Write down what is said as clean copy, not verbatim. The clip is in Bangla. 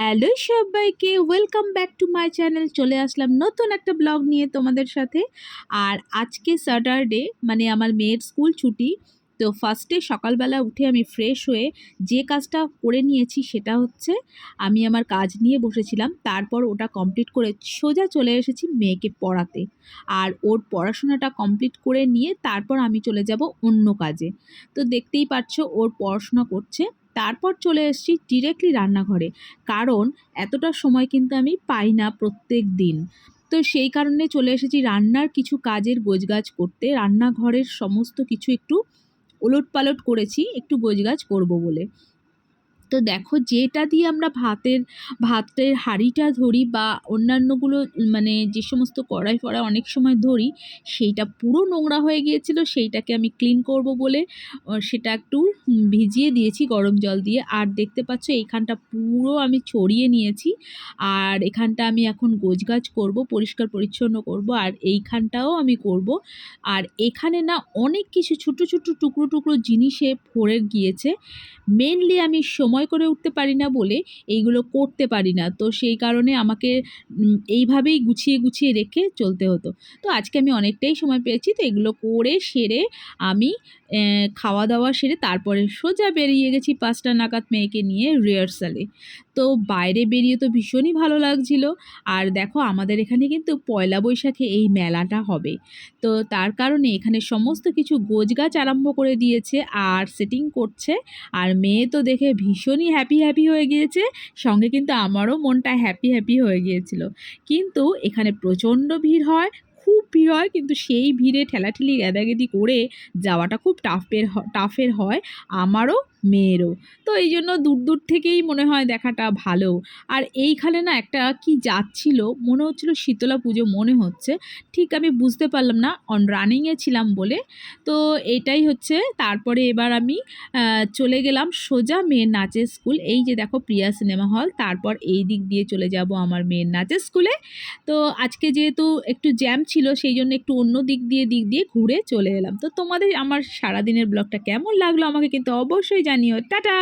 হ্যালো সবাইকে, welcome back to my channel. চলে আসলাম নতুন একটা ব্লগ নিয়ে তোমাদের সাথে। আর আজকে স্যাটারডে, মানে আমার মেয়ের স্কুল ছুটি। তো ফার্স্টে সকালবেলা উঠে আমি ফ্রেশ হয়ে যে কাজটা করে নিয়েছি সেটা হচ্ছে আমি আমার কাজ নিয়ে বসেছিলাম। তারপর ওটা কমপ্লিট করে সোজা চলে এসেছি মেয়েকে পড়াতে। আর ওর পড়াশোনাটা কমপ্লিট করে নিয়ে তারপর আমি চলে যাব অন্য কাজে। তো দেখতেই পাচ্ছ ওর পড়াশোনা করছে। তারপর চলে এসেছি ডিরেক্টলি রান্নাঘরে, কারণ এতটা সময় কিন্তু আমি পাই না প্রত্যেক দিন। তো সেই কারণে চলে এসেছি রান্নার কিছু কাজের গোছগাছ করতে। রান্নাঘরের সমস্ত কিছু একটু ওলটপালট করেছি, একটু গোছগাছ করব বলে। তো দেখো, যেটা দিয়ে আমরা ভাতের হাঁড়িটা ধরি বা অন্যান্যগুলো, মানে যে সমস্ত কড়াই ফড়াই অনেক সময় ধরি, সেইটা পুরো নোংরা হয়ে গিয়েছিল। সেইটাকে আমি ক্লিন করব বলে সেটা একটু ভিজিয়ে দিয়েছি গরম জল দিয়ে। আর দেখতে পাচ্ছ এইখানটা পুরো আমি ছড়িয়ে নিয়েছি। আর এখানটা আমি এখন গোছগাছ করব, পরিষ্কার পরিচ্ছন্ন করব। আর এইখানটাও আমি করব। আর এখানে না অনেক কিছু ছোটো ছোটো টুকরো টুকরো জিনিসে ভরে গিয়েছে। মেনলি আমি সময় করে উঠতে পারি না বলে এইগুলো করতে পারি না। তো সেই কারণে আমাকে এইভাবেই গুছিয়ে গুছিয়ে রেখে চলতে হতো। তো আজকে আমি অনেকটাই সময় পেয়েছি, তো এগুলো করে সেরে আমি খাওয়া দাওয়া সেরে তারপরে সোজা বেরিয়ে গেছি 5টা নাগাদ মেয়েকে নিয়ে রিহার্সালে। তো বাইরে বেরিয়ে তো ভীষণই ভালো লাগছিল। আর দেখো, আমাদের এখানে কিন্তু পয়লা বৈশাখে এই মেলাটা হবে। তো তার কারণে এখানে সমস্ত কিছু গোছগাছ আরম্ভ করে দিয়েছে আর সেটিং করছে। আর মেয়ে তো দেখে ভীষণই হ্যাপি হয়ে গিয়েছে। সঙ্গে কিন্তু আমারও মনটা হ্যাপি হয়ে গিয়েছিল। কিন্তু এখানে প্রচণ্ড ভিড় হয়, খুব ভিড় হয়, কিন্তু সেই ভিড়ে ঠেলাঠেলি গ্যাদাগেদি করে যাওয়াটা খুব টাফের হয় আমারও মেয়েরও। তো এই জন্য দূর থেকেই মনে হয় দেখাটা ভালো। আর এইখানে না একটা কি যাচ্ছিল, মনে হচ্ছিল শীতলা পুজো মনে হচ্ছে, ঠিক আমি বুঝতে পারলাম না, অন রানিংয়ে ছিলাম বলে। তো এটাই হচ্ছে। তারপরে এবার আমি চলে গেলাম সোজা মেয়ের নাচের স্কুল। এই যে দেখো প্রিয়া সিনেমা হল, তারপর এই দিক দিয়ে চলে যাব আমার মেয়ের নাচের স্কুলে। তো আজকে যেহেতু একটু জ্যাম ছিল, সেই জন্য একটু অন্য দিক দিয়ে ঘুরে চলে এলাম। তো তোমাদের আমার সারাদিনের ব্লগটা কেমন লাগলো আমাকে কিন্তু অবশ্যই জানিও। টাটা।